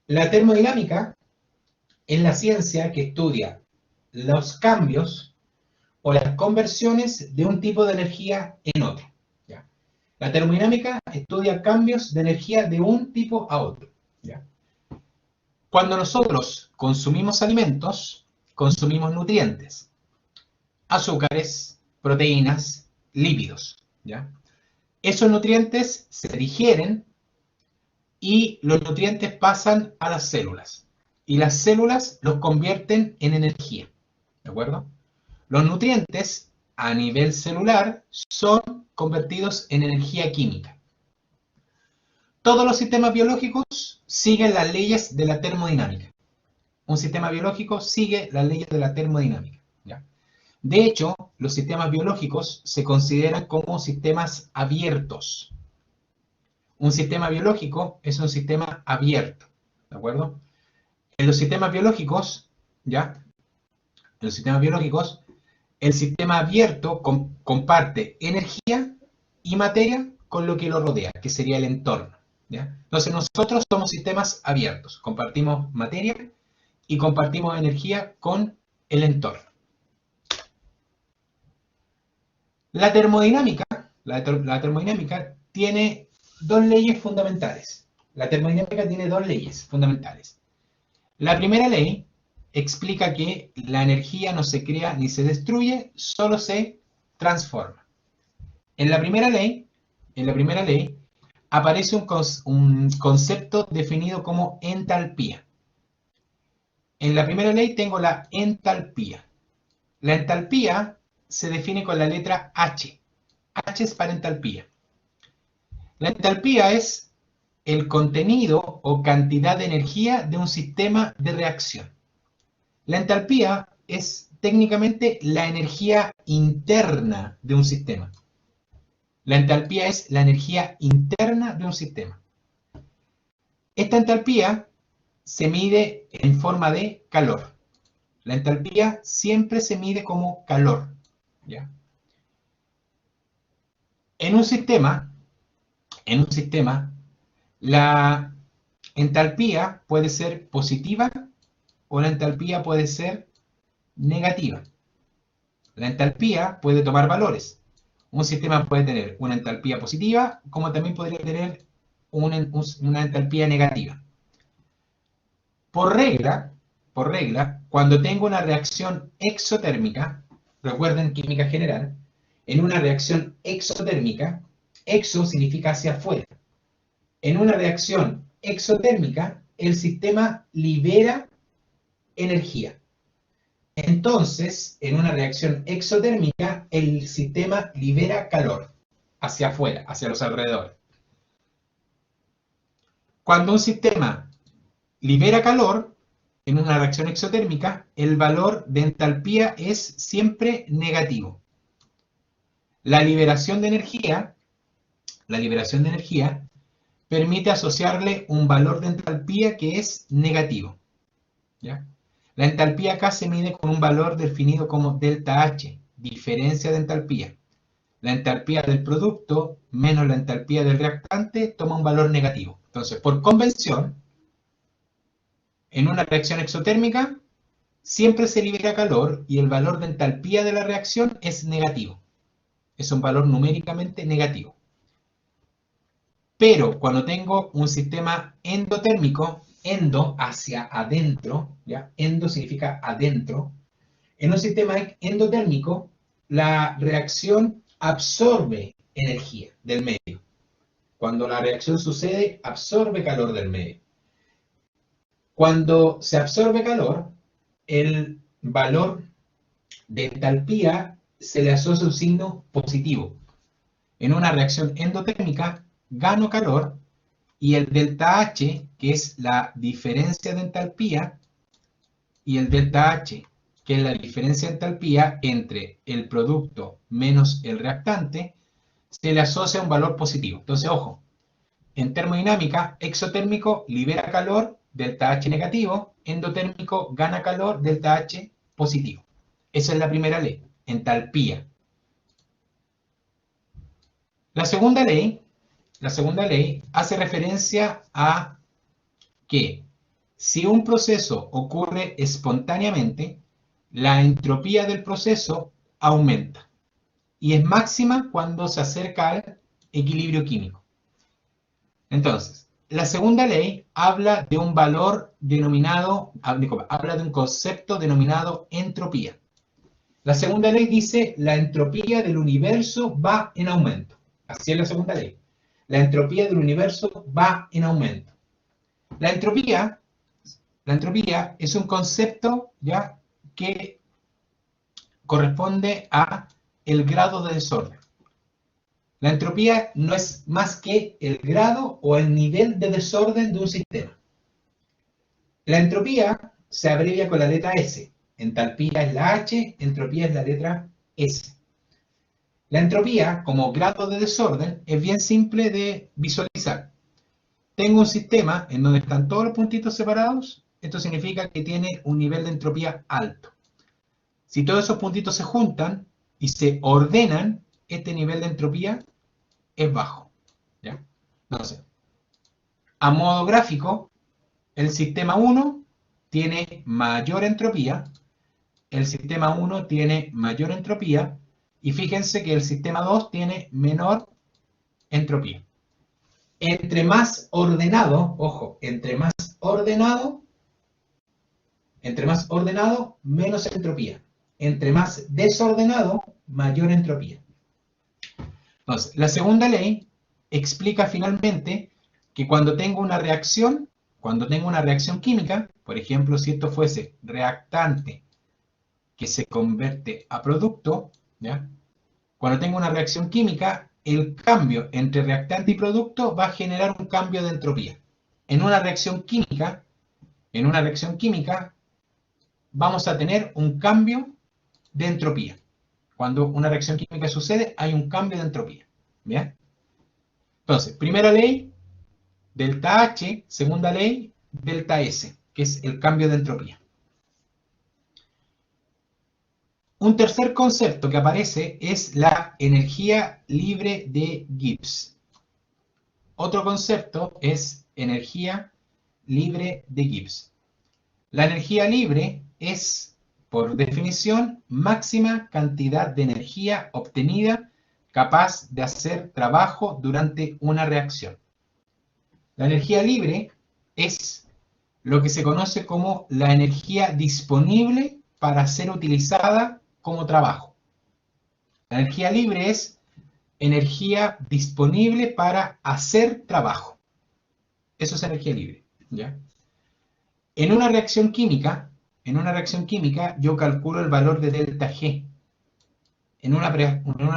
La termodinámica es la ciencia que estudia los cambios o las conversiones de un tipo de energía en otro. ¿Ya? La termodinámica estudia cambios de energía de un tipo a otro. ¿Ya? Cuando nosotros consumimos alimentos, consumimos nutrientes, azúcares, proteínas, lípidos. ¿Ya? Esos nutrientes se digieren y los nutrientes pasan a las células. Y las células los convierten en energía. ¿De acuerdo? Los nutrientes a nivel celular son convertidos en energía química. Todos los sistemas biológicos siguen las leyes de la termodinámica. Un sistema biológico sigue las leyes de la termodinámica. ¿Ya? De hecho, los sistemas biológicos se consideran como sistemas abiertos. Un sistema biológico es un sistema abierto. ¿De acuerdo? En los sistemas biológicos, ¿ya? En los sistemas biológicos, el sistema abierto comparte energía y materia con lo que lo rodea, que sería el entorno. ¿Ya? Entonces nosotros somos sistemas abiertos, compartimos materia y compartimos energía con el entorno. La termodinámica, la termodinámica tiene dos leyes fundamentales. La termodinámica tiene dos leyes fundamentales. La primera ley explica que la energía no se crea ni se destruye, solo se transforma. En la primera ley aparece un concepto definido como entalpía. En la primera ley tengo la entalpía. La entalpía se define con la letra H. H es para entalpía. La entalpía es el contenido o cantidad de energía de un sistema de reacción. La entalpía es técnicamente la energía interna de un sistema. La entalpía es la energía interna de un sistema. Esta entalpía se mide en forma de calor. La entalpía siempre se mide como calor. ¿Ya? En un sistema, la entalpía puede ser positiva o la entalpía puede ser negativa. La entalpía puede tomar valores. Un sistema puede tener una entalpía positiva, como también podría tener una entalpía negativa. Por regla, cuando tengo una reacción exotérmica, recuerden química general, en una reacción exotérmica, exo significa hacia afuera. En una reacción exotérmica, el sistema libera energía. Entonces, en una reacción exotérmica, el sistema libera calor hacia afuera, hacia los alrededores. Cuando un sistema libera calor, en una reacción exotérmica, el valor de entalpía es siempre negativo. La liberación de energía permite asociarle un valor de entalpía que es negativo. ¿Ya? La entalpía acá se mide con un valor definido como delta H, diferencia de entalpía. La entalpía del producto menos la entalpía del reactante toma un valor negativo. Entonces, por convención, en una reacción exotérmica, siempre se libera calor y el valor de entalpía de la reacción es negativo. Es un valor numéricamente negativo. Pero cuando tengo un sistema endotérmico, endo hacia adentro, ¿ya? Endo significa adentro. En un sistema endotérmico, la reacción absorbe energía del medio. Cuando la reacción sucede, absorbe calor del medio. Cuando se absorbe calor, el valor de entalpía se le asocia un signo positivo. En una reacción endotérmica, gano calor y el delta H, que es la diferencia de entalpía, y el delta H, que es la diferencia de entalpía entre el producto menos el reactante, se le asocia un valor positivo. Entonces, ojo, en termodinámica, exotérmico libera calor, delta H negativo, endotérmico gana calor, delta H positivo. Esa es la primera ley, entalpía. La segunda ley hace referencia a que Si un proceso ocurre espontáneamente, la entropía del proceso aumenta y es máxima cuando se acerca al equilibrio químico. Entonces, la segunda ley habla de un valor denominado, habla de un concepto denominado entropía. La segunda ley dice la entropía del universo va en aumento. Así es la segunda ley. La entropía del universo va en aumento. La entropía es un concepto ya que corresponde a el grado de desorden. La entropía no es más que el grado o el nivel de desorden de un sistema. La entropía se abrevia con la letra S. Entalpía es la H, entropía es la letra S. La entropía, como grado de desorden, es bien simple de visualizar. Tengo un sistema en donde están todos los puntitos separados. Esto significa que tiene un nivel de entropía alto. Si todos esos puntitos se juntan y se ordenan, este nivel de entropía es bajo. ¿Ya? Entonces, a modo gráfico, el sistema 1 tiene mayor entropía, el sistema 1 tiene mayor entropía, y fíjense que el sistema 2 tiene menor entropía. Entre más ordenado, ojo, entre más ordenado, menos entropía. Entre más desordenado, mayor entropía. Entonces, la segunda ley explica finalmente que cuando tengo una reacción química, por ejemplo, si esto fuese reactante que se convierte a producto, ¿ya? Cuando tengo una reacción química, el cambio entre reactante y producto va a generar un cambio de entropía. En una reacción química, vamos a tener un cambio de entropía. Cuando una reacción química sucede, hay un cambio de entropía. ¿Bien? Entonces, primera ley, delta H, segunda ley, delta S, que es el cambio de entropía. Un tercer concepto que aparece es la energía libre de Gibbs. Otro concepto es energía libre de Gibbs. La energía libre es, por definición, máxima cantidad de energía obtenida capaz de hacer trabajo durante una reacción. La energía libre es lo que se conoce como la energía disponible para ser utilizada como trabajo. La energía libre es energía disponible para hacer trabajo. Eso es energía libre, ¿ya? En una reacción química, yo calculo el valor de delta G. En una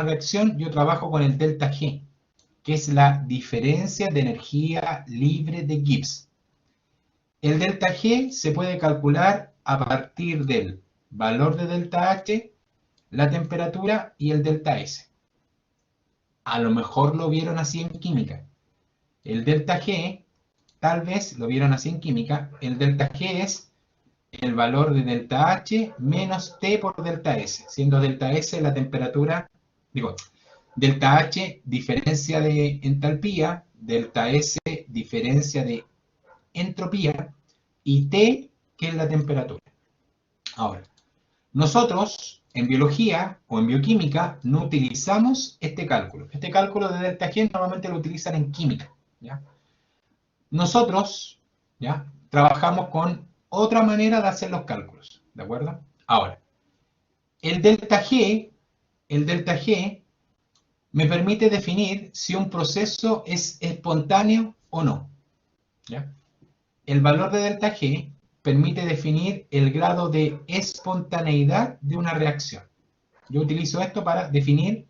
reacción yo trabajo con el delta G, que es la diferencia de energía libre de Gibbs. El delta G se puede calcular a partir del valor de delta H, la temperatura y el delta S. A lo mejor lo vieron así en química. El delta G, tal vez lo vieron así en química, el delta G es el valor de delta H menos T por delta S, siendo delta S la temperatura, delta H diferencia de entalpía, delta S diferencia de entropía y T que es la temperatura. Ahora, nosotros en biología o en bioquímica no utilizamos este cálculo. Este cálculo de delta G normalmente lo utilizan en química, ¿ya? Nosotros, ¿ya?, trabajamos con otra manera de hacer los cálculos, ¿de acuerdo? Ahora, el delta G me permite definir si un proceso es espontáneo o no, ¿ya? El valor de delta G permite definir el grado de espontaneidad de una reacción. Yo utilizo esto para definir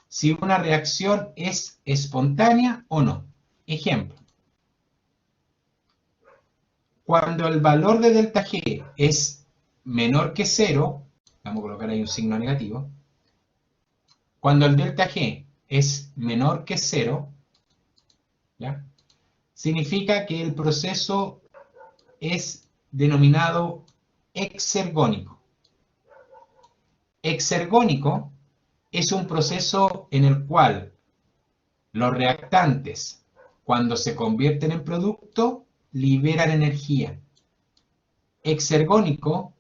si una reacción es espontánea o no. Ejemplo. Cuando el valor de delta G es menor que 0, vamos a colocar ahí un signo negativo. Cuando el delta G es menor que 0, ¿ya?, significa que el proceso es denominado exergónico. Exergónico es un proceso en el cual los reactantes, cuando se convierten en producto, liberan energía. exergónico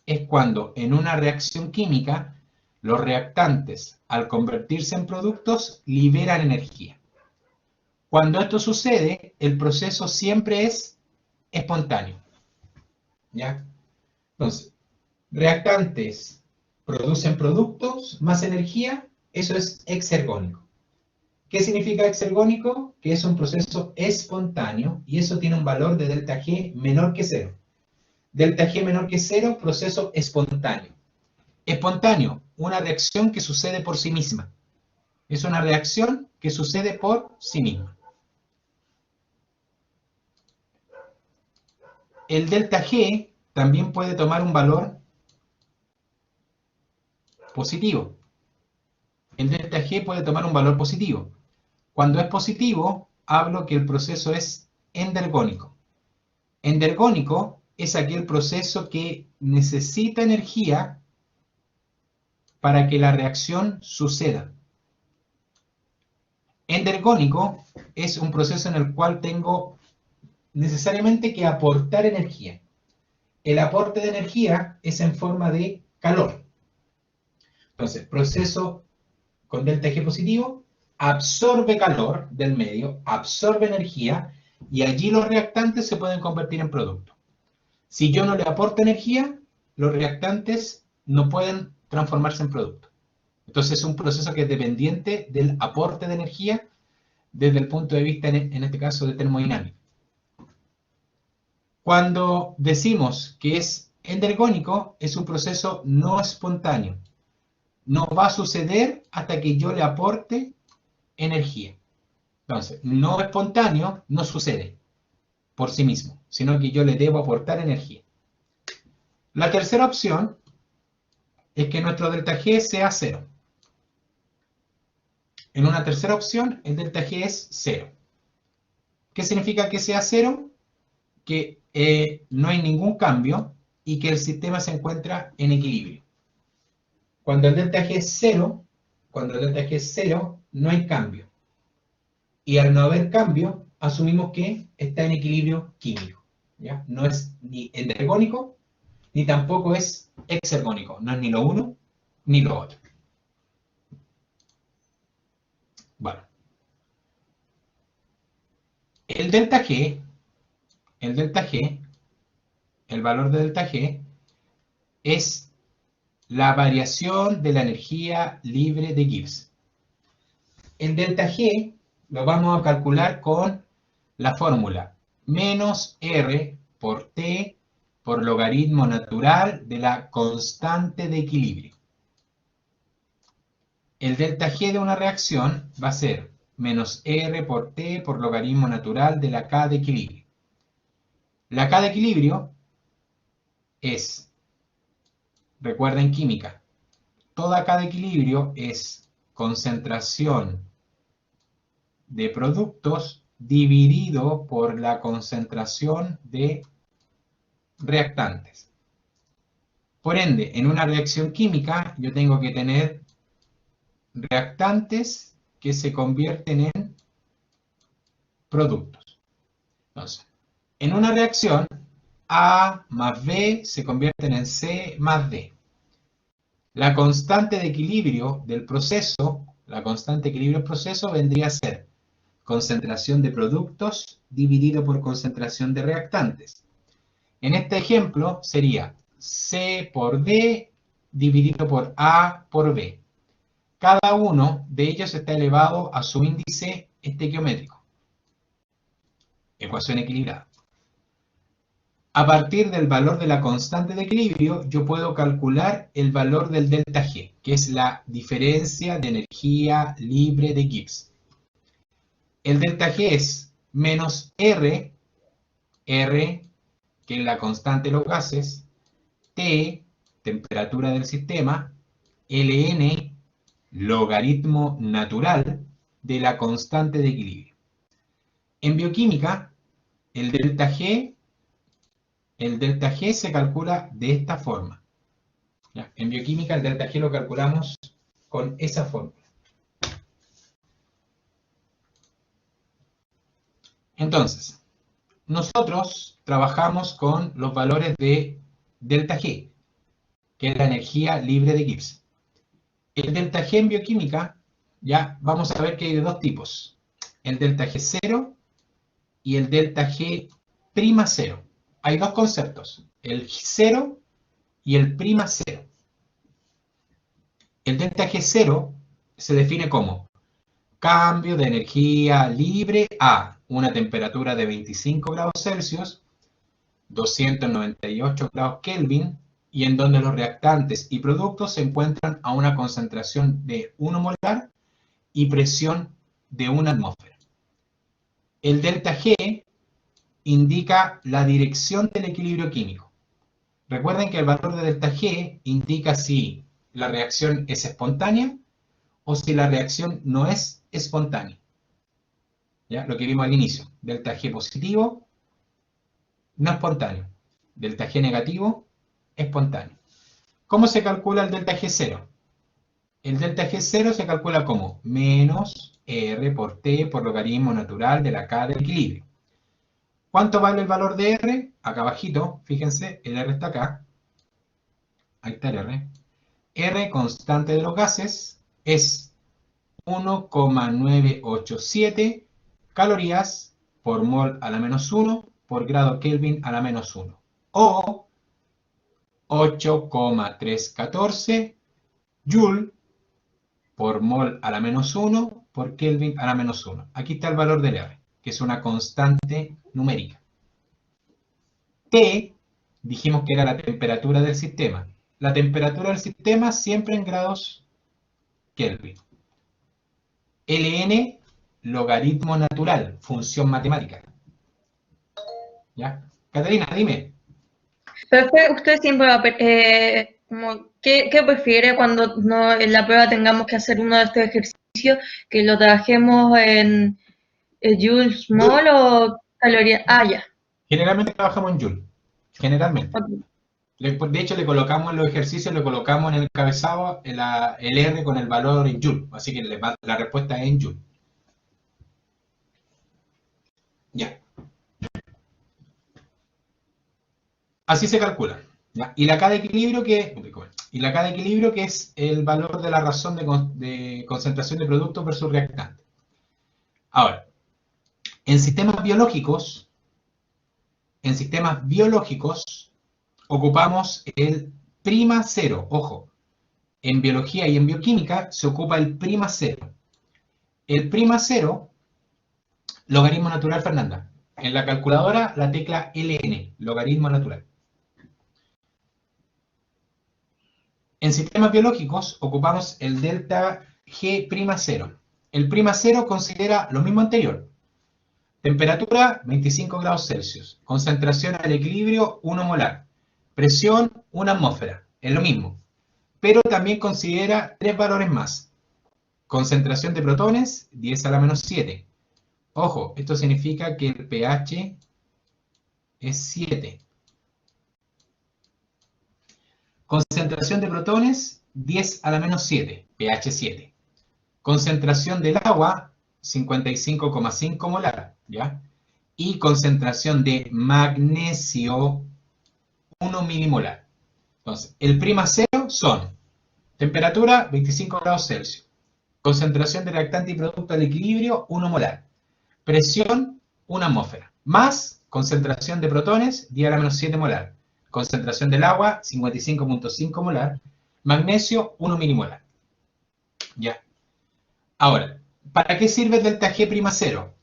es cuando en una reacción química los reactantes, al convertirse en productos, liberan energía. Cuando esto sucede, el proceso siempre es espontáneo. ¿Ya? Entonces, reactantes producen productos más energía, eso es exergónico. ¿Qué significa exergónico? Que es un proceso espontáneo y eso tiene un valor de delta G menor que 0. Delta G menor que 0, proceso espontáneo. Espontáneo, una reacción que sucede por sí misma. Es una reacción que sucede por sí misma. El delta G también puede tomar un valor positivo. El delta G puede tomar un valor positivo. Cuando es positivo, hablo que el proceso es endergónico. Endergónico es aquel proceso que necesita energía para que la reacción suceda. Endergónico es un proceso en el cual tengo necesariamente que aportar energía. El aporte de energía es en forma de calor. Entonces, proceso con delta G positivo absorbe calor del medio, absorbe energía y allí los reactantes se pueden convertir en producto. Si yo no le aporto energía, los reactantes no pueden transformarse en producto. Entonces es un proceso que es dependiente del aporte de energía desde el punto de vista, en este caso, de termodinámica. Cuando decimos que es endergónico, es un proceso no espontáneo. No va a suceder hasta que yo le aporte energía. Entonces, no espontáneo no sucede por sí mismo, sino que yo le debo aportar energía. La tercera opción es que nuestro delta G sea 0. En una tercera opción, el delta G es 0. ¿Qué significa que sea 0? Que no hay ningún cambio y que el sistema se encuentra en equilibrio. Cuando el delta G es 0, no hay cambio. Y al no haber cambio, asumimos que está en equilibrio químico. ¿Ya? No es ni endergónico, ni tampoco es exergónico. No es ni lo uno, ni lo otro. Bueno. El delta G, el valor de delta G, es la variación de la energía libre de Gibbs. El delta G lo vamos a calcular con la fórmula menos R por T por logaritmo natural de la constante de equilibrio. El delta G de una reacción va a ser menos R por T por logaritmo natural de la K de equilibrio. La K de equilibrio es, recuerda en química, toda K de equilibrio es concentración de productos dividido por la concentración de reactantes. Por ende, en una reacción química yo tengo que tener reactantes que se convierten en productos. Entonces, en una reacción, A más B se convierten en C más D. La constante de equilibrio del proceso, vendría a ser concentración de productos dividido por concentración de reactantes. En este ejemplo sería C por D dividido por A por B. Cada uno de ellos está elevado a su índice estequiométrico. Ecuación equilibrada. A partir del valor de la constante de equilibrio, yo puedo calcular el valor del delta G, que es la diferencia de energía libre de Gibbs. El delta G es menos R, que es la constante de los gases, T, temperatura del sistema, Ln, logaritmo natural de la constante de equilibrio. En bioquímica, el delta G se calcula de esta forma. ¿Ya? En bioquímica el delta G lo calculamos con esa fórmula. Entonces, nosotros trabajamos con los valores de delta G, que es la energía libre de Gibbs. El delta G en bioquímica, ya vamos a ver que hay de dos tipos. El delta G0 y el delta G' 0. Hay dos conceptos, el 0 y el prima 0. El delta G0 se define como cambio de energía libre a una temperatura de 25 grados Celsius, 298 grados Kelvin, y en donde los reactantes y productos se encuentran a una concentración de 1 molar y presión de 1 atmósfera. El delta G indica la dirección del equilibrio químico. Recuerden que el valor de delta G indica si la reacción es espontánea o si la reacción no es espontánea. ¿Ya? Lo que vimos al inicio. Delta G positivo, no espontáneo. Delta G negativo, espontáneo. ¿Cómo se calcula el delta G0? El delta G0 se calcula como menos R por T por logaritmo natural de la K del equilibrio. ¿Cuánto vale el valor de R? Acá abajito, fíjense, el R está acá. Ahí está el R. R, constante de los gases, es 1,987 calorías por mol a la menos 1 por grado Kelvin a la menos 1. O 8,314 Joule por mol a la menos 1 por Kelvin a la menos 1. Aquí está el valor del R, que es una constante numérica. T, dijimos que era la temperatura del sistema. La temperatura del sistema siempre en grados Kelvin. Ln, logaritmo natural, función matemática. ¿Ya? Catalina, dime. Profe, usted siempre va ¿qué prefiere cuando no, en la prueba tengamos que hacer uno de estos ejercicios, que lo trabajemos en Joules mol o calorías? Ah, ya. Generalmente trabajamos en Joule. Generalmente. Ok. De hecho, le colocamos en los ejercicios, le colocamos en el encabezado el R con el valor en Joule. Así que la respuesta es en Joule. Ya. Así se calcula. ¿Ya? Y la K de equilibrio que es el valor de la razón de concentración de productos versus reactante. Ahora, en sistemas biológicos ocupamos el prima cero. Ojo, en biología y en bioquímica se ocupa el prima cero. El prima cero, logaritmo natural, Fernanda. En la calculadora, la tecla LN, logaritmo natural. En sistemas biológicos ocupamos el delta G'0. El prima cero considera lo mismo anterior. Temperatura 25 grados Celsius. Concentración al equilibrio 1 molar. Presión 1 atmósfera. Es lo mismo. Pero también considera 3 valores más. Concentración de protones 10 a la menos 7. Ojo, esto significa que el pH es 7. Concentración de protones 10 a la menos 7, pH 7. Concentración del agua 55,5 molar, ¿ya? Y concentración de magnesio 1 milimolar. Entonces, el prima cero son temperatura 25 grados Celsius, concentración de reactante y producto al equilibrio 1 molar, presión 1 atmósfera, más concentración de protones 10 a la menos 7 molar, concentración del agua 55,5 molar, magnesio 1 milimolar. Ya. Ahora, ¿para qué sirve el delta G'0?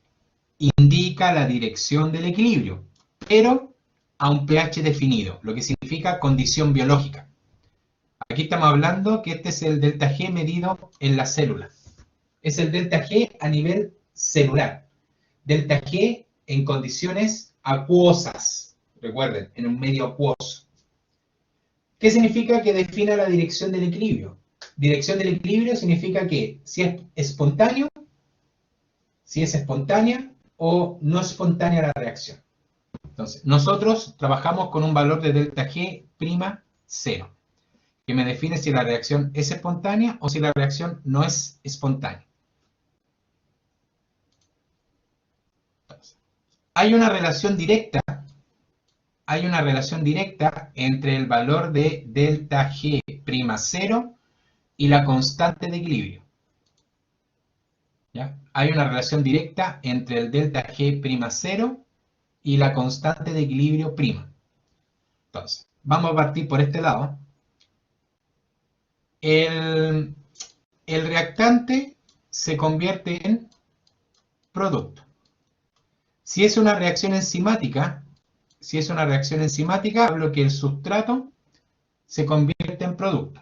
Indica la dirección del equilibrio, pero a un pH definido, lo que significa condición biológica. Aquí estamos hablando que este es el delta G medido en la célula. Es el delta G a nivel celular. Delta G en condiciones acuosas. Recuerden, en un medio acuoso. ¿Qué significa que defina la dirección del equilibrio? Dirección del equilibrio significa que si es espontánea o no espontánea la reacción. Entonces, nosotros trabajamos con un valor de delta G'0, que me define si la reacción es espontánea o si la reacción no es espontánea. Entonces, hay una relación directa entre el valor de delta G'0 y la constante de equilibrio. ¿Ya? Hay una relación directa entre el delta G'0 y la constante de equilibrio prima. Entonces, vamos a partir por este lado. El reactante se convierte en producto. Si es una reacción enzimática, hablo que el sustrato se convierte en producto.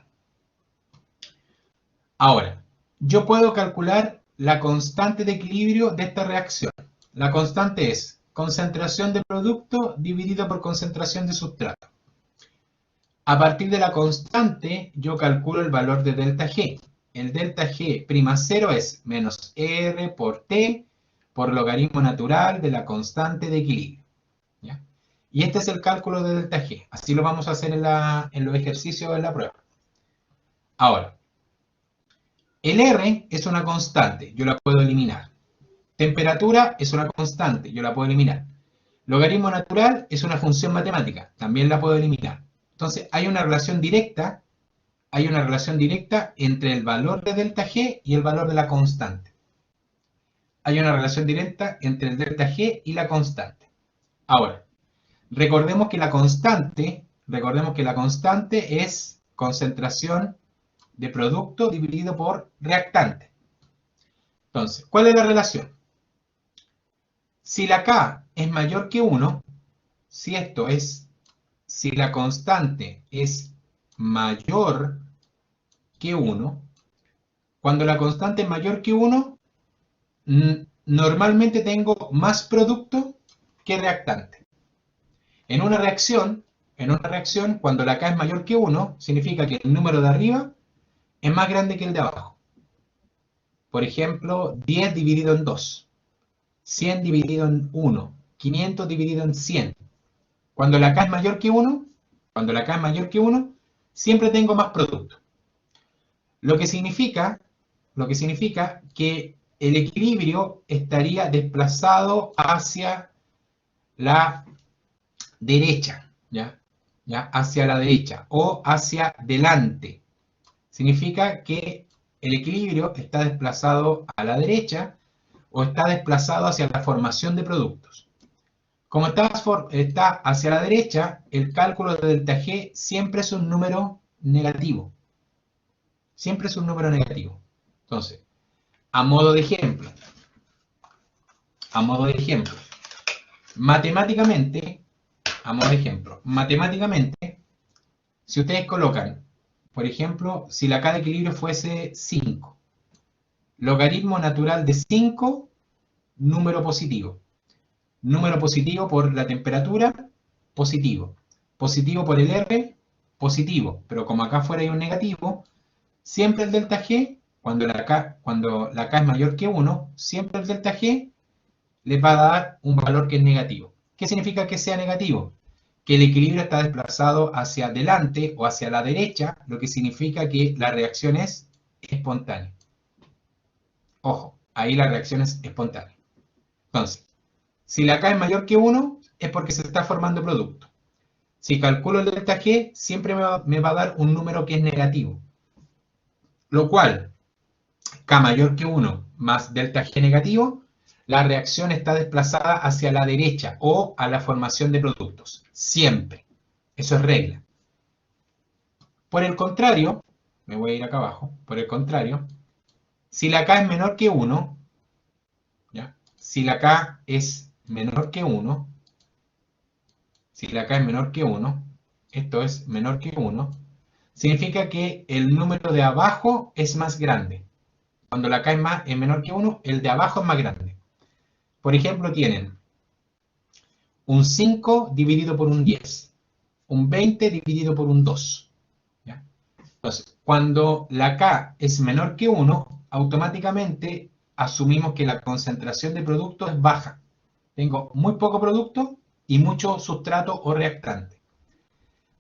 Ahora, yo puedo calcular la constante de equilibrio de esta reacción. La constante es concentración de producto dividido por concentración de sustrato. A partir de la constante, yo calculo el valor de delta G. El delta G'0 es menos R por T por logaritmo natural de la constante de equilibrio. ¿Ya? Y este es el cálculo de delta G. Así lo vamos a hacer en los ejercicios de la prueba. Ahora, el R es una constante, yo la puedo eliminar. Temperatura es una constante, yo la puedo eliminar. Logaritmo natural es una función matemática, también la puedo eliminar. Entonces, hay una relación directa entre el valor de delta G y el valor de la constante. Hay una relación directa entre el delta G y la constante. Ahora, recordemos que la constante es concentración de producto dividido por reactante. Entonces, ¿cuál es la relación? Si la K es mayor que 1, si la constante es mayor que 1, cuando la constante es mayor que 1, normalmente tengo más producto que reactante. En una reacción, cuando la K es mayor que 1, significa que el número de arriba es más grande que el de abajo. Por ejemplo, 10 dividido en 2, 100 dividido en 1, 500 dividido en 100. Cuando la K es mayor que 1, siempre tengo más producto. Lo que significa que el equilibrio estaría desplazado hacia la derecha, ¿ya? Hacia la derecha o hacia delante. Significa que el equilibrio está desplazado a la derecha o está desplazado hacia la formación de productos. Como está hacia la derecha, el cálculo de delta G siempre es un número negativo. Siempre es un número negativo. Entonces, a modo de ejemplo, matemáticamente, si ustedes colocan, por ejemplo, si la K de equilibrio fuese 5, logaritmo natural de 5, número positivo. Número positivo por la temperatura, positivo. Positivo por el R, positivo. Pero como acá fuera hay un negativo, siempre el delta G, cuando la K es mayor que 1, siempre el delta G les va a dar un valor que es negativo. ¿Qué significa que sea negativo? Que el equilibrio está desplazado hacia adelante o hacia la derecha, lo que significa que la reacción es espontánea. Ojo, ahí la reacción es espontánea. Entonces, si la K es mayor que 1, es porque se está formando producto. Si calculo el delta G, siempre me va a dar un número que es negativo. Lo cual, K mayor que 1 más delta G negativo, la reacción está desplazada hacia la derecha o a la formación de productos. Siempre. Eso es regla. Por el contrario, me voy a ir acá abajo, por el contrario, si la K es menor que 1, ¿ya? Si la K es menor que 1, esto es menor que 1, significa que el número de abajo es más grande. Cuando la K es menor que 1, el de abajo es más grande. Por ejemplo, tienen un 5 dividido por un 10, un 20 dividido por un 2. ¿Ya? Entonces, cuando la K es menor que 1, automáticamente asumimos que la concentración de producto es baja. Tengo muy poco producto y mucho sustrato o reactante.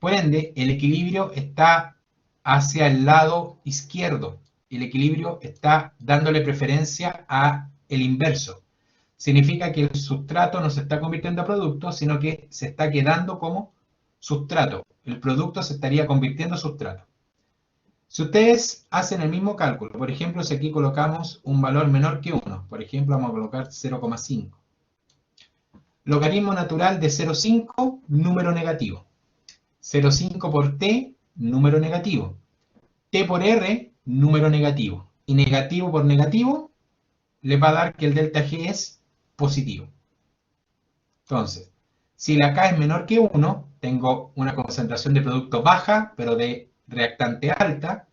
Por ende, el equilibrio está hacia el lado izquierdo. El equilibrio está dándole preferencia a el inverso. significa que el sustrato no se está convirtiendo a producto, sino que se está quedando como sustrato. El producto se estaría convirtiendo a sustrato. Si ustedes hacen el mismo cálculo, por ejemplo, si aquí colocamos un valor menor que 1, por ejemplo, vamos a colocar 0,5. Logaritmo natural de 0,5, número negativo. 0,5 por t, número negativo. T por r, número negativo. Y negativo por negativo, le va a dar que el delta G es positivo. Entonces, si la K es menor que 1, tengo una concentración de producto baja, pero de reactante alta,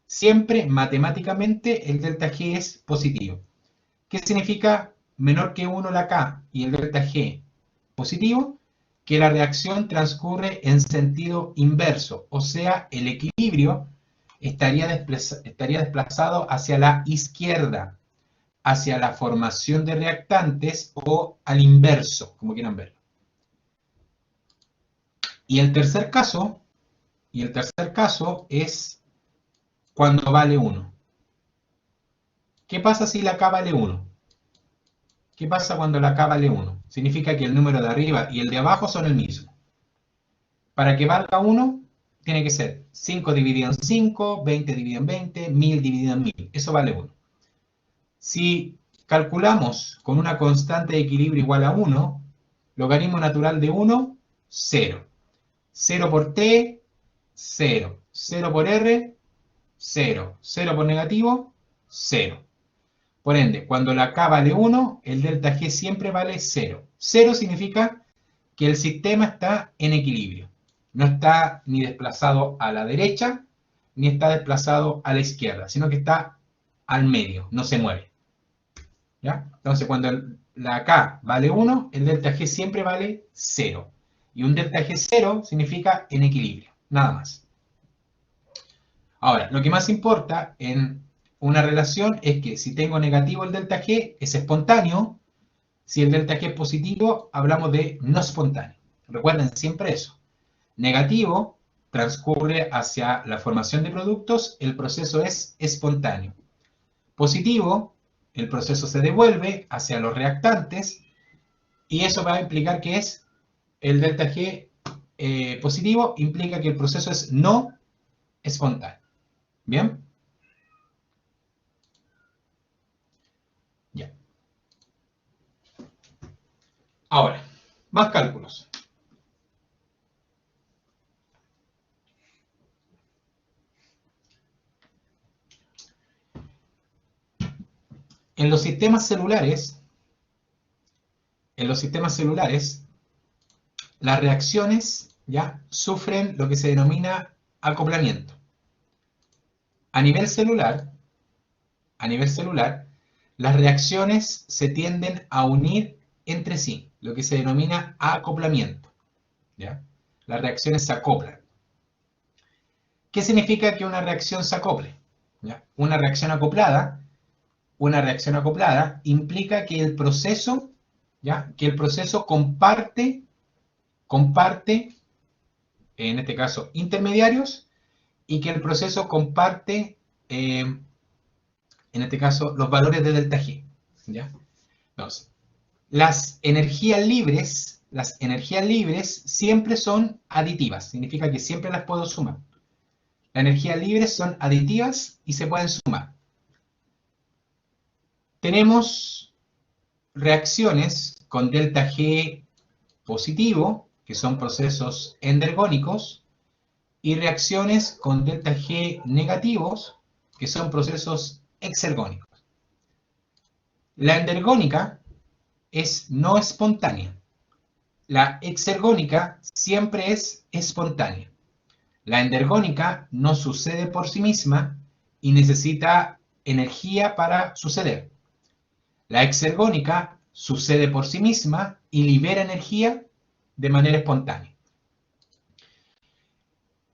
siempre matemáticamente el delta G es positivo. ¿Qué significa menor que 1 la K y el delta G positivo? Que la reacción transcurre en sentido inverso, o sea, el equilibrio estaría desplazado hacia la izquierda, hacia la formación de reactantes o al inverso, como quieran verlo. Y el tercer caso es cuando vale 1. ¿Qué pasa si la K vale 1? ¿Qué pasa cuando la K vale 1? Significa que el número de arriba y el de abajo son el mismo. Para que valga 1, tiene que ser 5 dividido en 5, 20 dividido en 20, 1000 dividido en 1000. Eso vale 1. Si calculamos con una constante de equilibrio igual a 1, logaritmo natural de 1, 0. 0 por t, 0. 0 por r, 0. 0 por negativo, 0. Por ende, cuando la K vale 1, el delta G siempre vale 0. 0 significa que el sistema está en equilibrio. No está ni desplazado a la derecha, ni está desplazado a la izquierda, sino que está al medio, no se mueve. ¿Ya? Entonces, cuando la K vale 1, el delta G siempre vale 0. Y un delta G 0 significa en equilibrio, nada más. Ahora, lo que más importa en una relación es que si tengo negativo el delta G, es espontáneo. Si el delta G es positivo, hablamos de no espontáneo. Recuerden siempre eso. Negativo transcurre hacia la formación de productos, el proceso es espontáneo. Positivo, el proceso se devuelve hacia los reactantes y eso va a implicar que es el delta G positivo, implica que el proceso es no espontáneo. ¿Bien? Ya. Ahora, más cálculos. En los sistemas celulares, las reacciones ya sufren lo que se denomina acoplamiento. A nivel celular, las reacciones se tienden a unir entre sí, lo que se denomina acoplamiento. ¿Ya? Las reacciones se acoplan. ¿Qué significa que una reacción se acople? ¿Ya? Una reacción acoplada implica que el proceso, ¿ya? Que el proceso comparte, en este caso, intermediarios, y que el proceso comparte, en este caso, los valores de delta G. ¿Ya? Entonces, las energías libres siempre son aditivas, significa que siempre las puedo sumar. Las energías libres son aditivas y se pueden sumar. Tenemos reacciones con delta G positivo, que son procesos endergónicos, y reacciones con delta G negativos, que son procesos exergónicos. La endergónica es no espontánea. La exergónica siempre es espontánea. La endergónica no sucede por sí misma y necesita energía para suceder. La exergónica sucede por sí misma y libera energía de manera espontánea.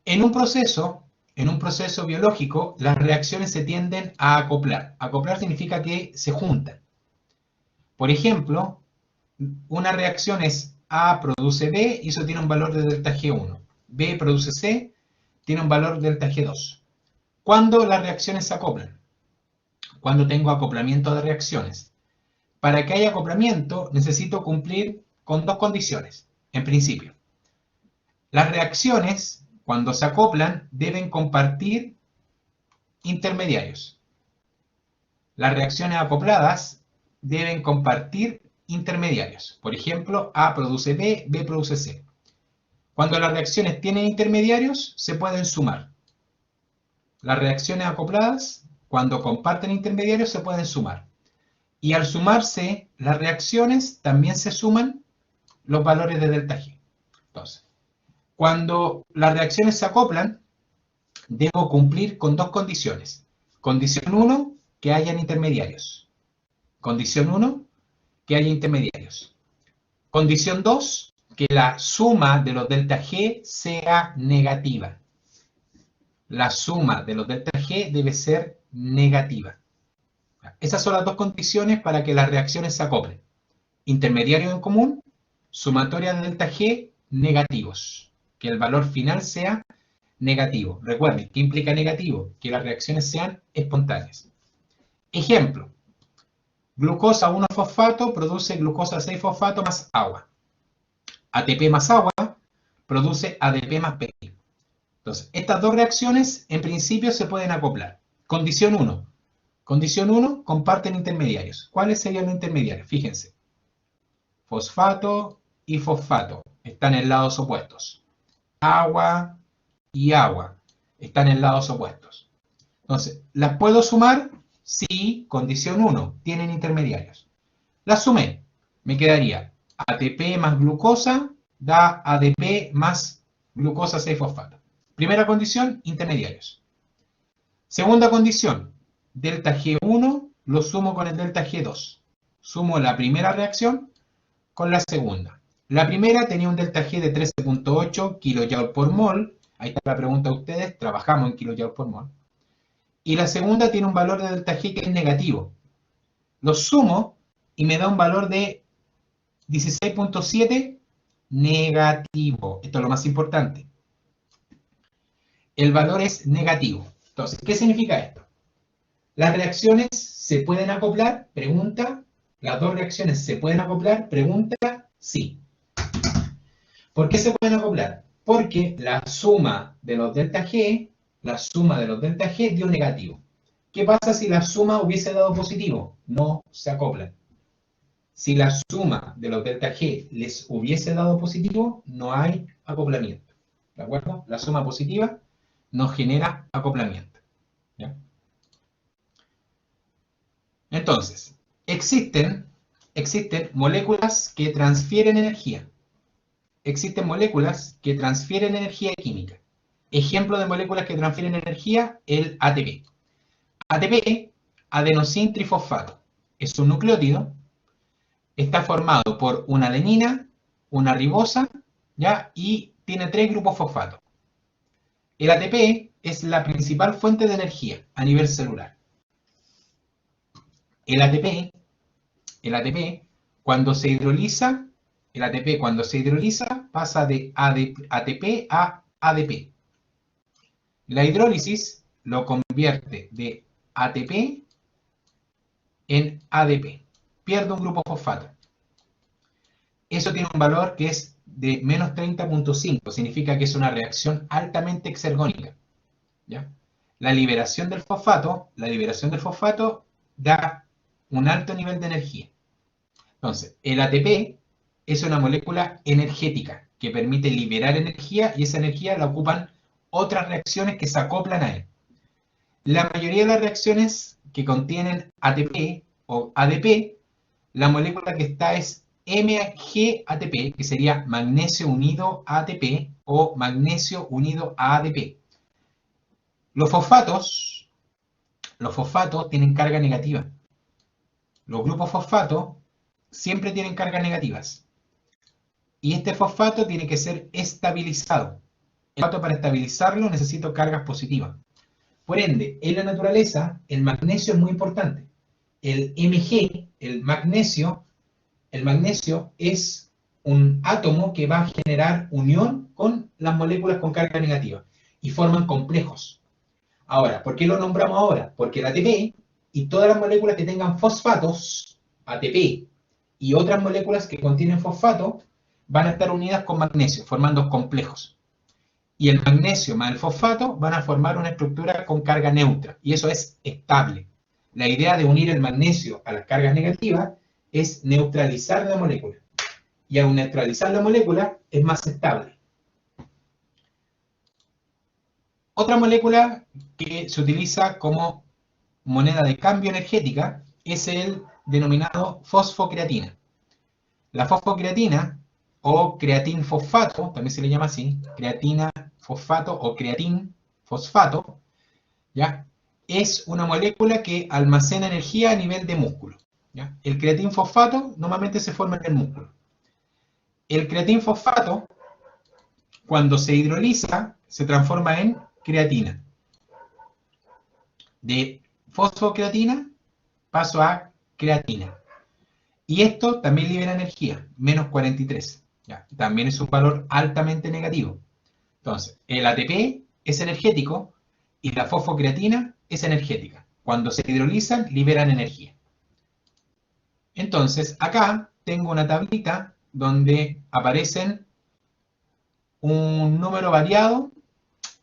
En un proceso biológico, las reacciones se tienden a acoplar. Acoplar significa que se juntan. Por ejemplo, una reacción es A produce B y eso tiene un valor de delta G1. B produce C, tiene un valor de delta G2. ¿Cuándo las reacciones se acoplan? Cuando tengo acoplamiento de reacciones. para que haya acoplamiento necesito cumplir con dos condiciones, en principio. Las reacciones, cuando se acoplan, deben compartir intermediarios. Las reacciones acopladas deben compartir intermediarios. Por ejemplo, A produce B, B produce C. Cuando las reacciones tienen intermediarios, se pueden sumar. Las reacciones acopladas, cuando comparten intermediarios, se pueden sumar. Y al sumarse las reacciones, también se suman los valores de delta G. Entonces, cuando las reacciones se acoplan, debo cumplir con dos condiciones. Condición 1, que hayan intermediarios. Condición 1, que haya intermediarios. Condición 2, que la suma de los delta G sea negativa. La suma de los delta G debe ser negativa. Esas son las dos condiciones para que las reacciones se acoplen. Intermediarios en común, sumatoria de delta G, negativos. Que el valor final sea negativo. Recuerden, ¿qué implica negativo? Que las reacciones sean espontáneas. Ejemplo. Glucosa 1-fosfato produce glucosa 6-fosfato más agua. ATP más agua produce ADP más PI. Entonces, estas dos reacciones en principio se pueden acoplar. Condición 1. Condición 1, comparten intermediarios. ¿Cuáles serían los intermediarios? Fíjense. Fosfato y fosfato están en lados opuestos. Agua y agua están en lados opuestos. Entonces, ¿las puedo sumar? Sí, condición 1, tienen intermediarios. Las sumé. Me quedaría ATP más glucosa da ADP más glucosa 6-fosfato. Primera condición, intermediarios. Segunda condición, delta G1 lo sumo con el delta G2. Sumo la primera reacción con la segunda. La primera tenía un delta G de 13.8 kJ por mol. Ahí está la pregunta de ustedes, trabajamos en kJ por mol. Y la segunda tiene un valor de delta G que es negativo. Lo sumo y me da un valor de 16.7 negativo. Esto es lo más importante. El valor es negativo. Entonces, ¿qué significa esto? ¿Las reacciones se pueden acoplar? Pregunta. ¿Las dos reacciones se pueden acoplar? Pregunta. Sí. ¿Por qué se pueden acoplar? Porque la suma de los delta G, dio negativo. ¿Qué pasa si la suma hubiese dado positivo? No se acoplan. Si la suma de los delta G les hubiese dado positivo, no hay acoplamiento. ¿De acuerdo? La suma positiva no genera acoplamiento. ¿Ya? Entonces, existen moléculas que transfieren energía. Existen moléculas que transfieren energía química. Ejemplo de moléculas que transfieren energía, el ATP. ATP, adenosín trifosfato, es un nucleótido. Está formado por una adenina, una ribosa, ¿ya? Y tiene 3 grupos fosfato. El ATP es la principal fuente de energía a nivel celular. El ATP, cuando se hidroliza, pasa de ATP a ADP. La hidrólisis lo convierte de ATP en ADP. Pierde un grupo fosfato. Eso tiene un valor que es de menos 30.5. Significa que es una reacción altamente exergónica. ¿Ya? La liberación del fosfato da un alto nivel de energía. Entonces, el ATP es una molécula energética que permite liberar energía y esa energía la ocupan otras reacciones que se acoplan a él. La mayoría de las reacciones que contienen ATP o ADP, la molécula que está es MgATP, que sería magnesio unido a ATP o magnesio unido a ADP. Los fosfatos tienen carga negativa. Los grupos fosfato siempre tienen cargas negativas. Y este fosfato tiene que ser estabilizado. El fosfato, para estabilizarlo, necesito cargas positivas. Por ende, en la naturaleza, el magnesio es muy importante. El Mg, el magnesio es un átomo que va a generar unión con las moléculas con carga negativa y forman complejos. Ahora, ¿por qué lo nombramos ahora? Porque el ATP y todas las moléculas que tengan fosfatos ATP y otras moléculas que contienen fosfato van a estar unidas con magnesio, formando complejos. Y el magnesio más el fosfato van a formar una estructura con carga neutra, y eso es estable. La idea de unir el magnesio a las cargas negativas es neutralizar la molécula. Y al neutralizar la molécula es más estable. Otra molécula que se utiliza como moneda de cambio energética es el denominado fosfocreatina. La fosfocreatina o creatinfosfato, también se le llama así, creatina fosfato o creatin fosfato, ¿ya? Es una molécula que almacena energía a nivel de músculo, ¿ya? El creatinfosfato normalmente se forma en el músculo. El creatinfosfato, cuando se hidroliza, se transforma en creatina. De fosfocreatina paso a creatina. Y esto también libera energía, menos 43. ¿Ya? También es un valor altamente negativo. Entonces, el ATP es energético y la fosfocreatina es energética. Cuando se hidrolizan, liberan energía. Entonces, acá tengo una tablita donde aparecen un número variado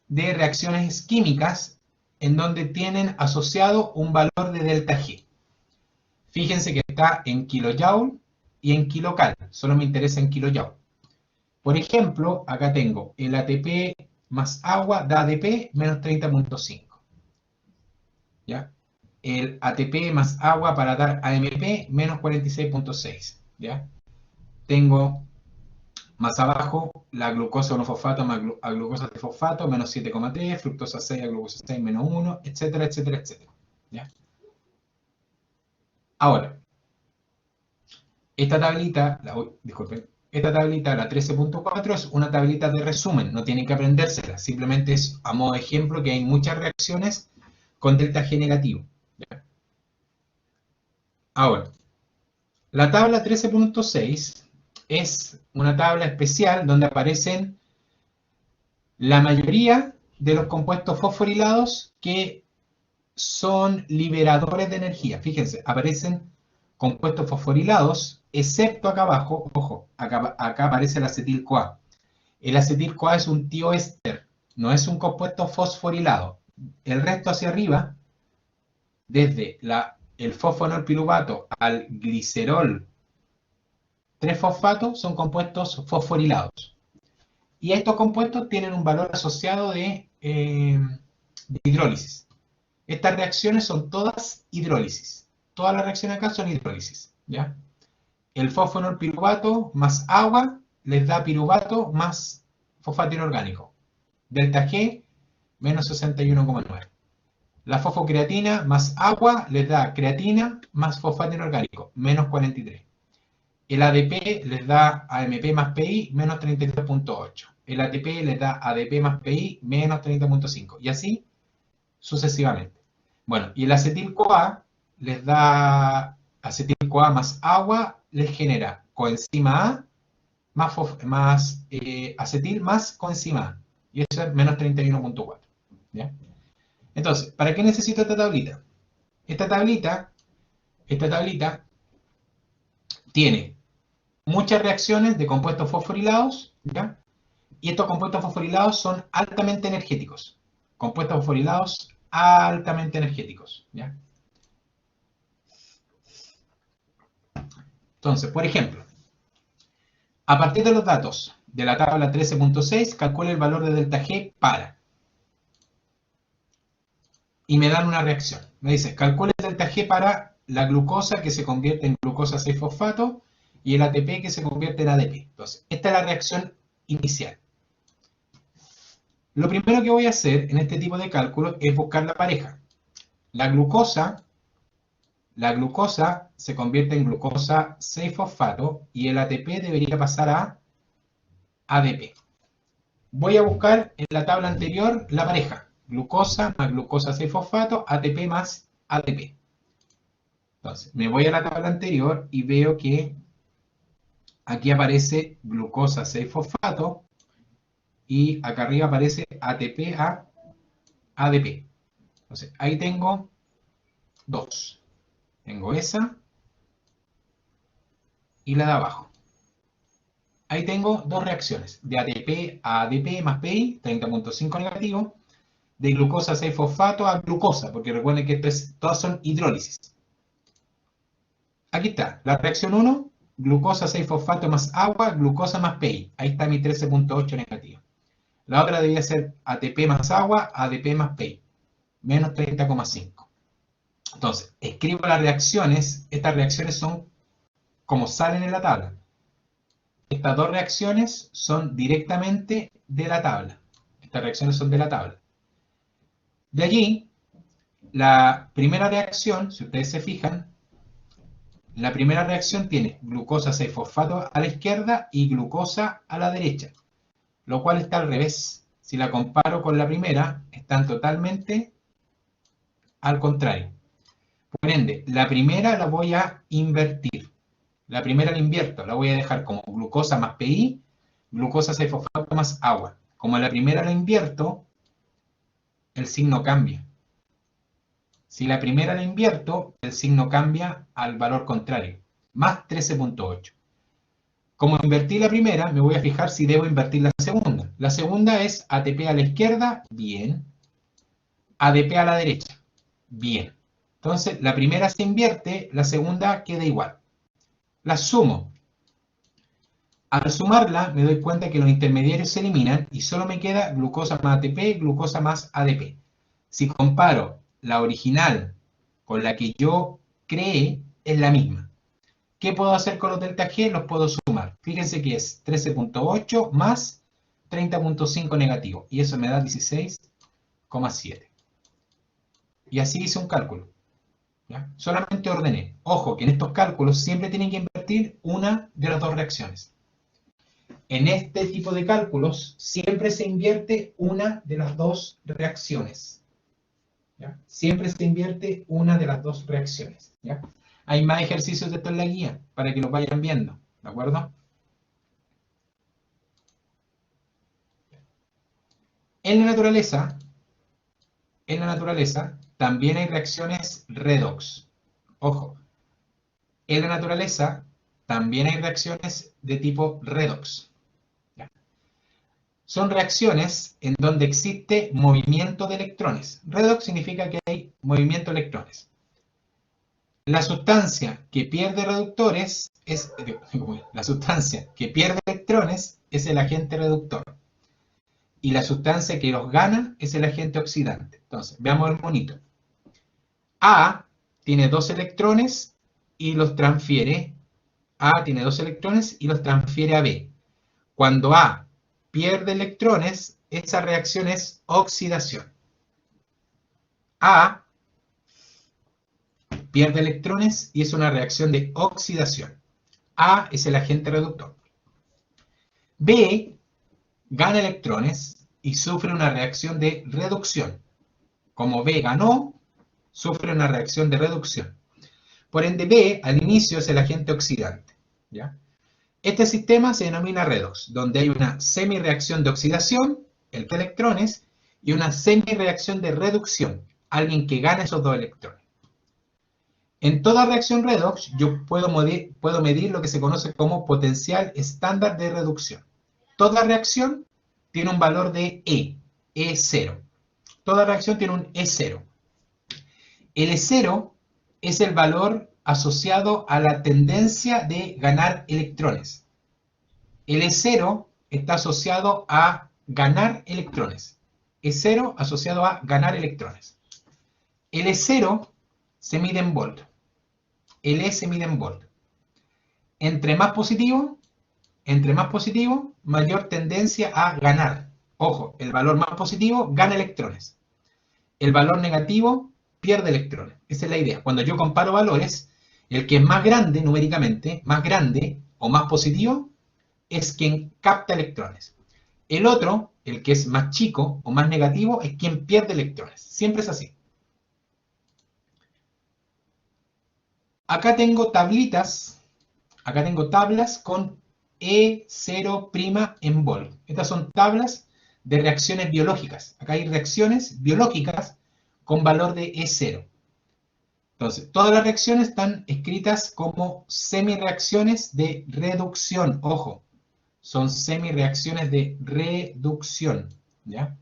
de reacciones químicas en donde tienen asociado un valor de delta G. Fíjense que está en kilojoule y en kilocal. Solo me interesa en kilojoule. Por ejemplo, acá tengo el ATP más agua da ADP menos 30.5. ¿Ya? El ATP más agua para dar AMP menos 46.6. ¿Ya? Tengo más abajo la glucosa 1-fosfato más a glucosa de fosfato menos 7,3, fructosa 6 a glucosa 6 menos 1, etcétera, etcétera, etcétera. ¿Ya? Ahora, esta tablita, disculpen, esta tablita, la 13.4, es una tablita de resumen, no tienen que aprendérsela, simplemente es a modo de ejemplo que hay muchas reacciones con delta G negativo. ¿Ya? Ahora, la tabla 13.6 es una tabla especial donde aparecen la mayoría de los compuestos fosforilados que son liberadores de energía. Fíjense, aparecen compuestos fosforilados, excepto acá abajo, ojo, acá aparece el acetil-CoA. El acetil-CoA es un tioéster, no es un compuesto fosforilado. El resto hacia arriba, desde el fosfonolpiruvato al glicerol 3-fosfato, son compuestos fosforilados. Y estos compuestos tienen un valor asociado de hidrólisis. Estas reacciones son todas hidrólisis. Todas las reacciones acá son hidrólisis. ¿Ya? El fosfonolpiruvato más agua les da piruvato más fosfato inorgánico. Delta G menos 61,9. La fosfocreatina más agua les da creatina más fosfato inorgánico, menos 43. El ADP les da AMP más PI, menos 33.8. El ATP les da ADP más PI, menos 30.5. Y así sucesivamente. Bueno, y el acetil-CoA les da acetil-CoA más agua, les genera coenzima A más acetil más coenzima A. Y eso es menos 31.4. ¿Ya? Entonces, ¿para qué necesito esta tablita? Esta tablita tiene muchas reacciones de compuestos fosforilados, ¿ya? Y estos compuestos fosforilados son altamente energéticos. Compuestos fosforilados altamente energéticos, ¿ya? Entonces, por ejemplo, a partir de los datos de la tabla 13.6, calcula el valor de delta G para. Y me dan una reacción. Me dice, calcula el delta G para la glucosa que se convierte en glucosa 6-fosfato y el ATP que se convierte en ADP. Entonces, esta es la reacción inicial. Lo primero que voy a hacer en este tipo de cálculo es buscar la pareja. La glucosa se convierte en glucosa 6-fosfato y el ATP debería pasar a ADP. Voy a buscar en la tabla anterior la pareja. Glucosa más glucosa 6-fosfato, ATP más ADP. Entonces, me voy a la tabla anterior y veo que aquí aparece glucosa 6-fosfato y acá arriba aparece ATP a ADP. Entonces, ahí tengo dos. Tengo esa y la de abajo. Ahí tengo dos reacciones, de ATP a ADP más PI, 30.5 negativo, de glucosa 6-fosfato a glucosa, porque recuerden que todas son hidrólisis. Aquí está, la reacción 1, glucosa 6-fosfato más agua, glucosa más PI. Ahí está mi 13.8 negativo. La otra debía ser ATP más agua, ADP más PI, menos 30,5. Entonces, escribo las reacciones. Estas reacciones son como salen en la tabla. Estas dos reacciones son directamente de la tabla. Estas reacciones son de la tabla. De allí, la primera reacción, si ustedes se fijan, la primera reacción tiene glucosa 6-fosfato a la izquierda y glucosa a la derecha, lo cual está al revés. Si la comparo con la primera, están totalmente al contrario. Por ende, la primera la voy a invertir. La primera la invierto, la voy a dejar como glucosa más PI, glucosa 6-fosfato más agua. Como la primera la invierto, el signo cambia. Si la primera la invierto, el signo cambia al valor contrario, más 13.8. Como invertí la primera, me voy a fijar si debo invertir la segunda. La segunda es ATP a la izquierda, bien. ADP a la derecha, bien. Entonces, la primera se invierte, la segunda queda igual. La sumo. Al sumarla, me doy cuenta que los intermediarios se eliminan y solo me queda glucosa más ATP, glucosa más ADP. Si comparo la original con la que yo creé, es la misma. ¿Qué puedo hacer con los delta G? Los puedo sumar. Fíjense que es 13.8 más 30.5 negativo. Y eso me da 16,7. Y así hice un cálculo. ¿Ya? Solamente ordené. Ojo, que en estos cálculos siempre tienen que invertir una de las dos reacciones. En este tipo de cálculos siempre se invierte una de las dos reacciones. ¿Ya? Siempre se invierte una de las dos reacciones. ¿Ya? Hay más ejercicios de esto en la guía para que los vayan viendo. ¿De acuerdo? En la naturaleza también hay reacciones redox. Ojo, en la naturaleza también hay reacciones de tipo redox. ¿Ya? Son reacciones en donde existe movimiento de electrones. Redox significa que hay movimiento de electrones. La sustancia que pierde reductores es, la sustancia que pierde electrones es el agente reductor. Y la sustancia que los gana es el agente oxidante. Entonces, veamos el monito. A tiene dos electrones y los transfiere. A tiene dos electrones y los transfiere a B. Cuando A pierde electrones, esa reacción es oxidación. A pierde electrones y es una reacción de oxidación. A es el agente reductor. B gana electrones y sufre una reacción de reducción. Como B ganó, sufre una reacción de reducción. Por ende, B al inicio es el agente oxidante. ¿Ya? Este sistema se denomina redox, donde hay una semireacción de oxidación, el de electrones, y una semireacción de reducción, alguien que gana esos dos electrones. En toda reacción redox yo puedo medir lo que se conoce como potencial estándar de reducción. Toda reacción tiene un valor de E0. Toda reacción tiene un E0. El E0 es el valor asociado a la tendencia de ganar electrones. El E0 está asociado a ganar electrones. E0 asociado a ganar electrones. El E0 se mide en volt. El E se mide en volt. Entre más positivo, mayor tendencia a ganar. Ojo, el valor más positivo gana electrones. El valor negativo pierde electrones. Esa es la idea. Cuando yo comparo valores, el que es más grande numéricamente, más grande o más positivo, es quien capta electrones. El otro, el que es más chico o más negativo, es quien pierde electrones. Siempre es así. Acá tengo tablitas, acá tengo tablas con E0' en volt. Estas son tablas de reacciones biológicas. Acá hay reacciones biológicas con valor de E0. Entonces, todas las reacciones están escritas como semireacciones de reducción. Ojo, son semireacciones de reducción, ¿ya?